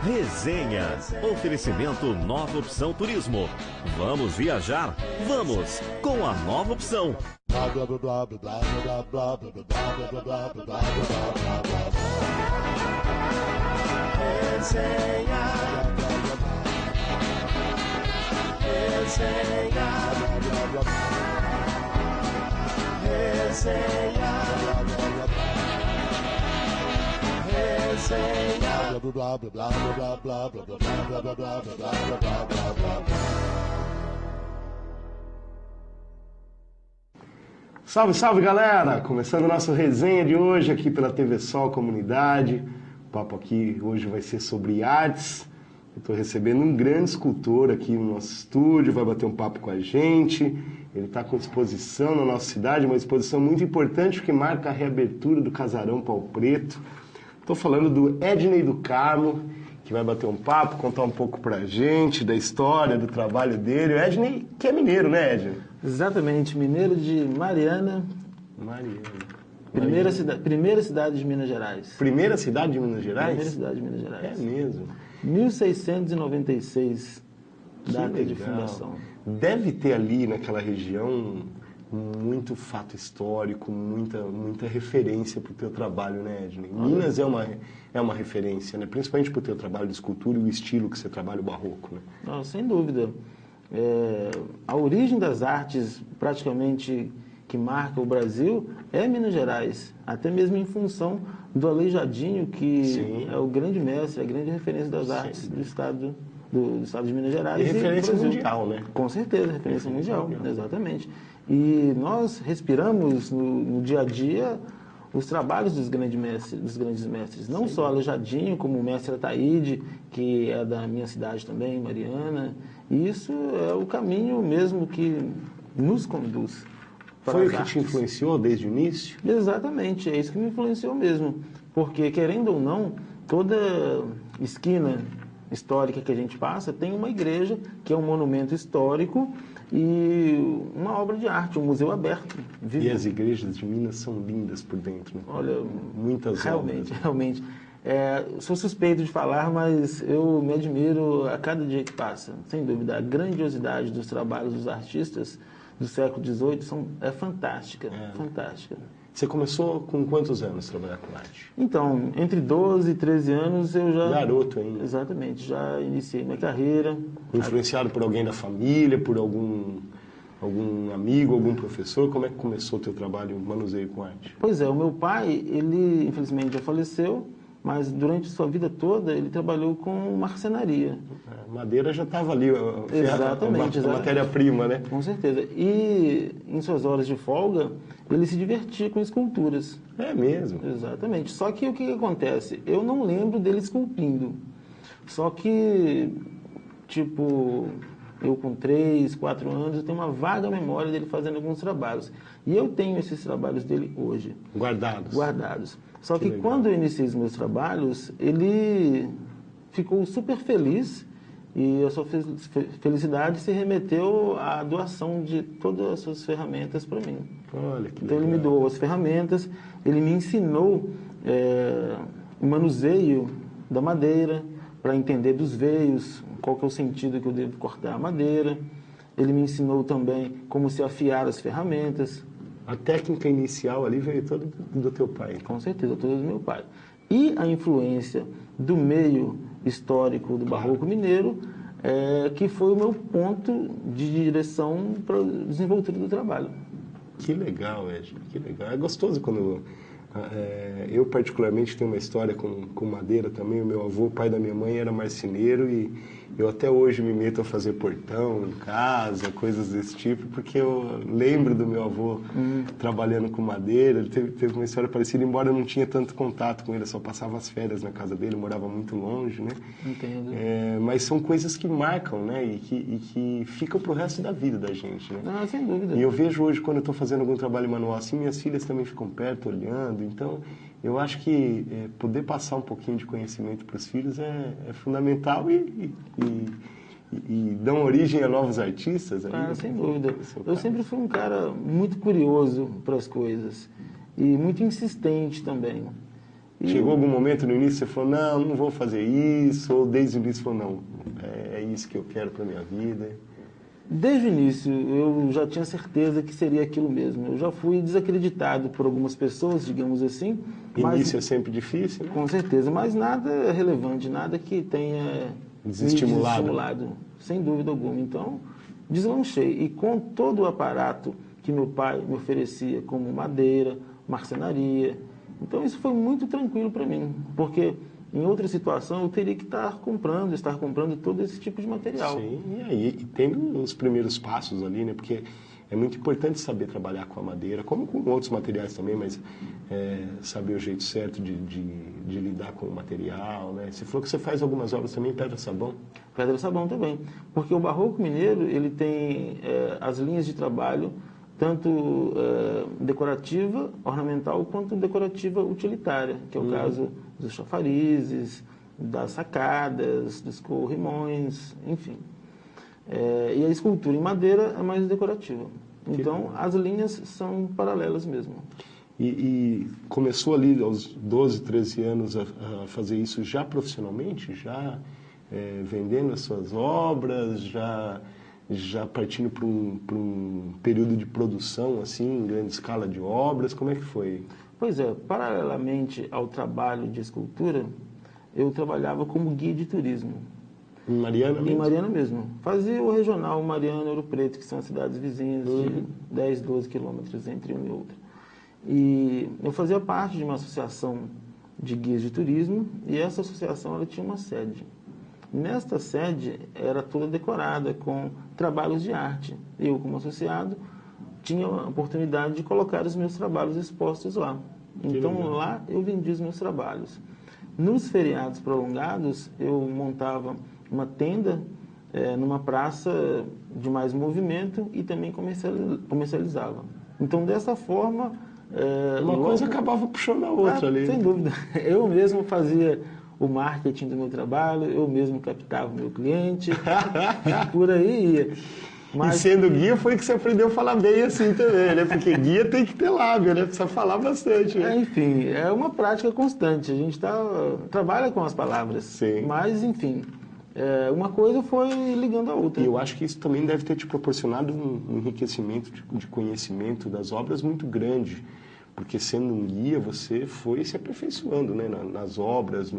Resenha. Oferecimento Nova Opção Turismo. Vamos viajar? Vamos com a Nova Opção. Resenha. Resenha. Resenha. Salve, salve galera! Começando a nossa resenha de hoje aqui pela TV Sol Comunidade. O papo aqui hoje vai ser sobre artes. Eu estou recebendo um grande escultor aqui no nosso estúdio, vai bater um papo com a gente. Ele está com exposição na nossa cidade, uma exposição muito importante que marca a reabertura do Casarão Pau Preto. Estou falando do Ednei do Carmo, que vai bater um papo, contar um pouco pra gente da história, do trabalho dele. O Ednei, que é mineiro, né, Ednei? Exatamente, mineiro de Mariana. Primeira cidade de Minas Gerais. Primeira cidade de Minas Gerais? Primeira cidade de Minas Gerais. É mesmo? 1696, data de fundação. Deve ter ali naquela região muito fato histórico, muita referência para o teu trabalho, né, Ednei? Minas é uma referência, né? Principalmente para o teu trabalho de escultura e o estilo que você trabalha, o barroco, né? Não, sem dúvida. A origem das artes praticamente que marca o Brasil é Minas Gerais, até mesmo em função do Aleijadinho, que Sim. é o grande mestre, a grande referência das artes do estado de Minas Gerais. E referência mundial, né? Com certeza, referência mundial, exatamente. E nós respiramos no dia a dia os trabalhos dos grandes mestres, não só Aleijadinho, como o mestre Ataíde, que é da minha cidade também, Mariana. E isso é o caminho mesmo que nos conduz para Foi as o que artes. te influenciou desde o início? Exatamente, é isso que me influenciou mesmo. Porque, querendo ou não, toda esquina histórica que a gente passa tem uma igreja, que é um monumento histórico, e uma obra de arte, um museu aberto. Vivo. E as igrejas de Minas são lindas por dentro, né? Olha, muitas realmente, obras. realmente. Sou suspeito de falar, mas eu me admiro a cada dia que passa. Sem dúvida, a grandiosidade dos trabalhos dos artistas do século XVIII é fantástica, fantástica. Você começou com quantos anos a trabalhar com arte? Então, entre 12 e 13 anos eu já... Garoto ainda. Exatamente, já iniciei minha carreira. Influenciado por alguém da família, por algum amigo, algum professor? Como é que começou o teu trabalho em manuseio com arte? Pois é, o meu pai, ele infelizmente já faleceu, mas durante sua vida toda ele trabalhou com marcenaria. Madeira já estava ali, Exatamente, a matéria-prima, né? Com certeza. E em suas horas de folga, ele se divertia com esculturas. É mesmo? Exatamente. Só que o que acontece? Eu não lembro dele esculpindo. Só que, eu com 3, 4 anos, eu tenho uma vaga memória dele fazendo alguns trabalhos. E eu tenho esses trabalhos dele hoje. Guardados. Só que quando eu iniciei os meus trabalhos, ele ficou super feliz e a sua felicidade se remeteu à doação de todas as suas ferramentas para mim. Olha que então legal. Ele me doou as ferramentas, ele me ensinou o manuseio da madeira para entender dos veios, qual que é o sentido que eu devo cortar a madeira. Ele me ensinou também como se afiar as ferramentas. A técnica inicial ali veio toda do teu pai. Com certeza, toda do meu pai. E a influência do meio histórico do barroco mineiro, que foi o meu ponto de direção para o desenvoltura do trabalho. Que legal, Ednei, que legal. É gostoso quando... eu particularmente tenho uma história com madeira também. O meu avô, pai da minha mãe, era marceneiro e eu até hoje me meto a fazer portão em casa, coisas desse tipo, porque eu lembro do meu avô trabalhando com madeira. Ele teve uma história parecida, embora eu não tinha tanto contato com ele, eu só passava as férias na casa dele, morava muito longe, né? Entendo. Mas são coisas que marcam, né? E que ficam pro resto da vida da gente, né? Ah, sem dúvida. E eu vejo hoje, quando eu estou fazendo algum trabalho manual assim, minhas filhas também ficam perto, olhando. Então, eu acho que poder passar um pouquinho de conhecimento para os filhos é fundamental e dão origem a novos artistas. Aí, sem dúvida. Eu sempre fui um cara muito curioso para as coisas e muito insistente também. Chegou algum momento no início que você falou, não vou fazer isso, ou desde o início falou, não, é isso que eu quero para minha vida? Desde o início eu já tinha certeza que seria aquilo mesmo. Eu já fui desacreditado por algumas pessoas, digamos assim. Início é sempre difícil, né? Com certeza, mas nada relevante, nada que tenha desestimulado, sem dúvida alguma. Então, deslanchei. E com todo o aparato que meu pai me oferecia, como madeira, marcenaria, então isso foi muito tranquilo para mim, porque em outra situação eu teria que estar comprando todo esse tipo de material. Sim, e aí tem os primeiros passos ali, né? Porque é muito importante saber trabalhar com a madeira, como com outros materiais também, mas saber o jeito certo de lidar com o material, né? Você falou que você faz algumas obras também, pedra-sabão. Pedra-sabão também, porque o barroco mineiro ele tem as linhas de trabalho tanto decorativa, ornamental, quanto decorativa utilitária, que é o caso dos chafarizes, das sacadas, dos corrimões, enfim. E a escultura em madeira é mais decorativa. Então, as linhas são paralelas mesmo. E começou ali aos 12, 13 anos a fazer isso já profissionalmente? Já vendendo as suas obras? Já partindo para um período de produção, assim, em grande escala de obras? Como é que foi? Pois é, paralelamente ao trabalho de escultura, eu trabalhava como guia de turismo. Em Mariana mesmo? Em Mariana mesmo. Fazia o regional Mariana e Ouro Preto, que são cidades vizinhas de 10, 12 quilômetros entre uma e outra. E eu fazia parte de uma associação de guias de turismo, e essa associação ela tinha uma sede. Nesta sede era toda decorada com trabalhos de arte. Eu, como associado, tinha a oportunidade de colocar os meus trabalhos expostos lá. Então, lá eu vendia os meus trabalhos. Nos feriados prolongados, eu montava uma tenda numa praça de mais movimento e também comercializava. Então, dessa forma... uma coisa acabava puxando a outra ali. Sem dúvida. Eu mesmo fazia o marketing do meu trabalho, eu mesmo captava o meu cliente, por aí ia. Mas... E sendo guia foi que você aprendeu a falar bem assim também, né? Porque guia tem que ter lábio, né? Precisa falar bastante, né? Enfim, é uma prática constante. A gente trabalha com as palavras. Sim. Mas, enfim, uma coisa foi ligando a outra. E eu acho que isso também deve ter te proporcionado um enriquecimento de conhecimento das obras muito grande. Porque sendo um guia, você foi se aperfeiçoando, né? Nas obras,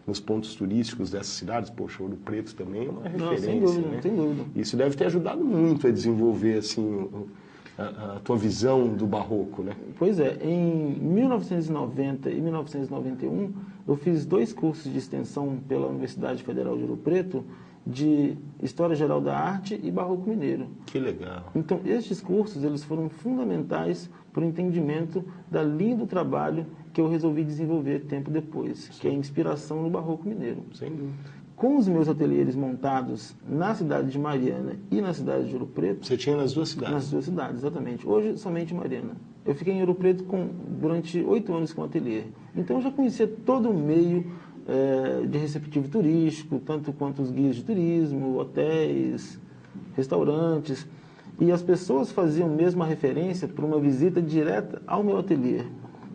nos pontos turísticos dessas cidades. Poxa, Ouro Preto também é uma referência. Sem dúvida, né? Sem dúvida. Isso deve ter ajudado muito a desenvolver assim, a tua visão do barroco, né? Pois é. Em 1990 e 1991, eu fiz 2 cursos de extensão pela Universidade Federal de Ouro Preto, de História Geral da Arte e Barroco Mineiro. Que legal. Então, estes cursos eles foram fundamentais para o entendimento da linha do trabalho que eu resolvi desenvolver tempo depois, que é a inspiração no Barroco Mineiro. Sem dúvida. Com os meus ateliês montados na cidade de Mariana e na cidade de Ouro Preto... Você tinha nas duas cidades? Nas duas cidades, exatamente. Hoje, somente em Mariana. Eu fiquei em Ouro Preto durante 8 anos com ateliê. Então, eu já conhecia todo o meio de receptivo turístico, tanto quanto os guias de turismo, hotéis, restaurantes. E as pessoas faziam mesmo a referência para uma visita direta ao meu ateliê.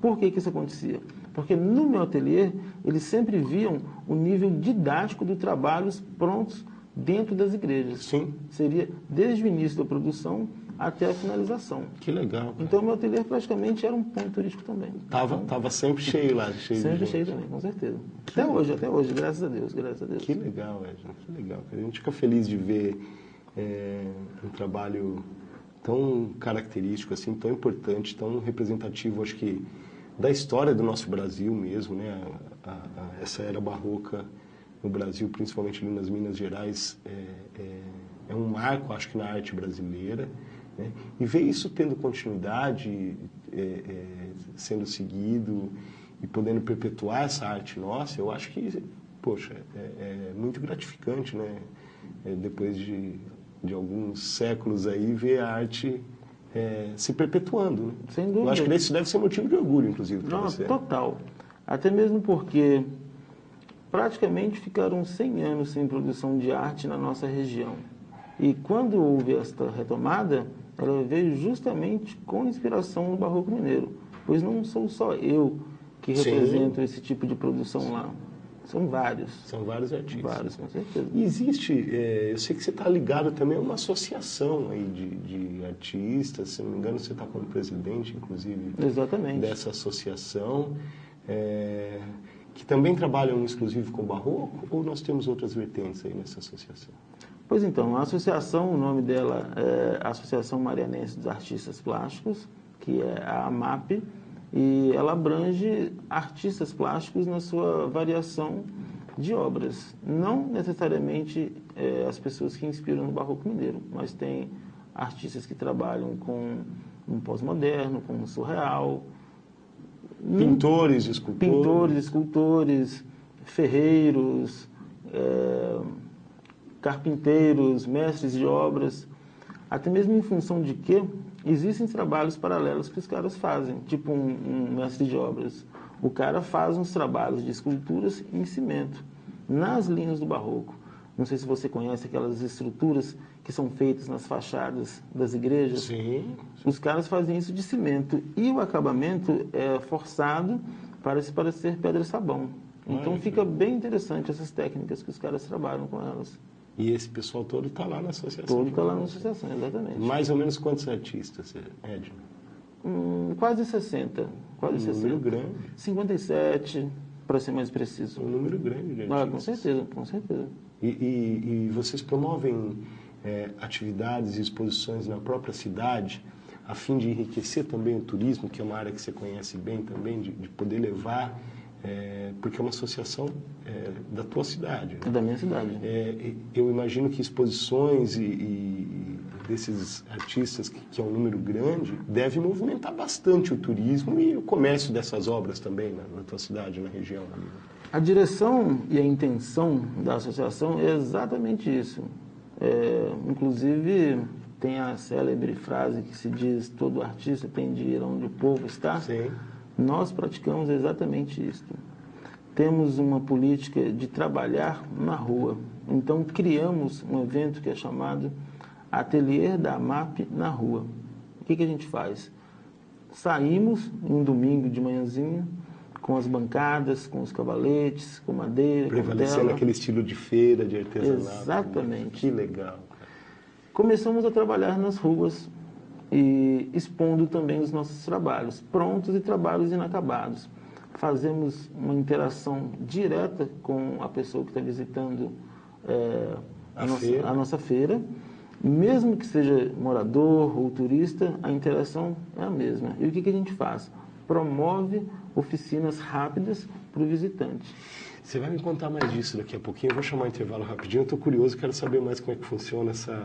Por que isso acontecia? Porque no meu ateliê, eles sempre viam o nível didático dos trabalhos prontos dentro das igrejas. Sim. Seria desde o início da produção até a finalização. Que legal. Cara. Então, meu ateliê praticamente era um ponto turístico também. Tava sempre cheio lá, sempre cheio também, com certeza. Até hoje, graças a Deus, graças a Deus. Que legal, Edson, que legal. A gente fica feliz de ver um trabalho tão característico, assim, tão importante, tão representativo, acho que da história do nosso Brasil mesmo, né? Essa era barroca no Brasil, principalmente ali nas Minas Gerais, é um marco, acho que na arte brasileira, né? E ver isso tendo continuidade, sendo seguido e podendo perpetuar essa arte nossa, eu acho que, poxa, é muito gratificante, né? Depois de alguns séculos aí, ver a arte se perpetuando. Né? Sem dúvida. Eu acho que isso deve ser motivo de orgulho, inclusive, para você. Total. Até mesmo porque praticamente ficaram 100 anos sem produção de arte na nossa região. E quando houve esta retomada, ela veio justamente com inspiração no Barroco Mineiro. Pois não sou só eu que representam esse tipo de produção lá. São vários. São vários artistas. Vários, com certeza. E existe, eu sei que você está ligado também a uma associação aí de artistas, se não me engano você está como presidente, inclusive, exatamente, dessa associação, que também trabalham exclusivo com barroco, ou nós temos outras vertentes aí nessa associação? Pois então, a associação, o nome dela é Associação Marianense dos Artistas Plásticos, que é a AMAP, e ela abrange artistas plásticos na sua variação de obras. Não necessariamente as pessoas que inspiram no barroco mineiro, mas tem artistas que trabalham com um pós-moderno, com um surreal. Pintores, escultores, ferreiros, carpinteiros, mestres de obras, até mesmo em função de que existem trabalhos paralelos que os caras fazem, tipo um mestre de obras. O cara faz uns trabalhos de esculturas em cimento, nas linhas do barroco. Não sei se você conhece aquelas estruturas que são feitas nas fachadas das igrejas. Sim. Os caras fazem isso de cimento e o acabamento é forçado para se parecer pedra-sabão. Então fica bem interessante essas técnicas que os caras trabalham com elas. E esse pessoal todo está lá na associação? Todo está lá na associação, exatamente. Mais ou menos quantos artistas, Edna? Quase 60. Quase 60. Número grande. 57, para ser mais preciso. Um número grande de artistas. Com certeza, com certeza. E vocês promovem atividades e exposições na própria cidade, a fim de enriquecer também o turismo, que é uma área que você conhece bem também, de poder levar... porque é uma associação da tua cidade. Né? É da minha cidade. Eu imagino que exposições e desses artistas, que é um número grande, deve movimentar bastante o turismo e o comércio dessas obras também na tua cidade, na região. A direção e a intenção da associação é exatamente isso. Inclusive, tem a célebre frase que se diz: todo artista tem de ir onde o povo está. Sim. Nós praticamos exatamente isso. Temos uma política de trabalhar na rua. Então, criamos um evento que é chamado Ateliê da AMAP na Rua. O que a gente faz? Saímos um domingo de manhãzinha, com as bancadas, com os cavaletes, com madeira, prevalecendo aquele estilo de feira, de artesanato. Exatamente. Que legal. Começamos a trabalhar nas ruas, e expondo também os nossos trabalhos, prontos e trabalhos inacabados. Fazemos uma interação direta com a pessoa que está visitando a nossa feira. Mesmo que seja morador ou turista, a interação é a mesma. E o que a gente faz? Promove oficinas rápidas para o visitante. Você vai me contar mais disso daqui a pouquinho. Eu vou chamar o intervalo rapidinho. Eu estou curioso, quero saber mais como é que funciona essa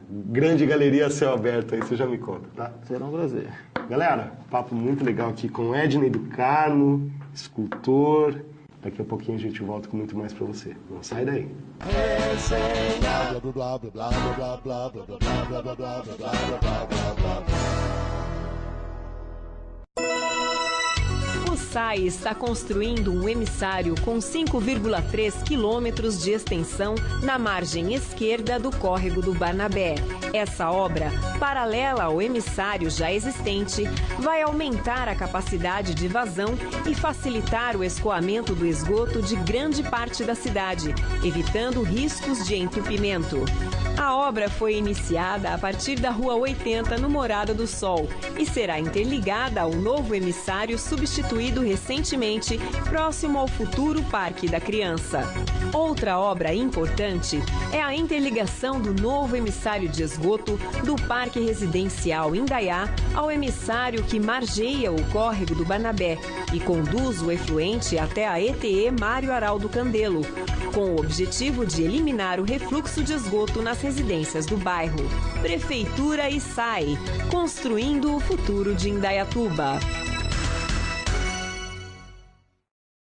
grande galeria a céu aberto aí. Você já me conta, tá? Será um prazer. Galera, papo muito legal aqui com Edney do Carmo, escultor. Daqui a pouquinho a gente volta com muito mais para você. Não sai daí. O SAI está construindo um emissário com 5,3 quilômetros de extensão na margem esquerda do córrego do Barnabé. Essa obra, paralela ao emissário já existente, vai aumentar a capacidade de vazão e facilitar o escoamento do esgoto de grande parte da cidade, evitando riscos de entupimento. A obra foi iniciada a partir da Rua 80, no Morada do Sol, e será interligada ao novo emissário substituído recentemente, próximo ao futuro Parque da Criança. Outra obra importante é a interligação do novo emissário de esgoto do Parque Residencial Indaiá ao emissário que margeia o córrego do Barnabé e conduz o efluente até a ETE Mário Araldo Candelo, com o objetivo de eliminar o refluxo de esgoto nas residências do bairro. Prefeitura e SAI, construindo o futuro de Indaiatuba.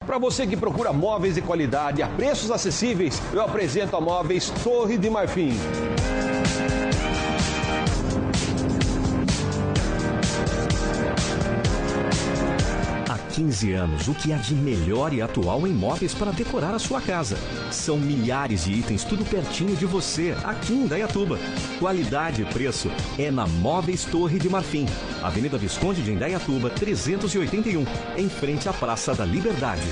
Para você que procura móveis de qualidade a preços acessíveis, eu apresento a Móveis Torre de Marfim. 15 anos, o que há de melhor e atual em móveis para decorar a sua casa. São milhares de itens, tudo pertinho de você, aqui em Indaiatuba. Qualidade e preço é na Móveis Torre de Marfim, Avenida Visconde de Indaiatuba, 381, em frente à Praça da Liberdade.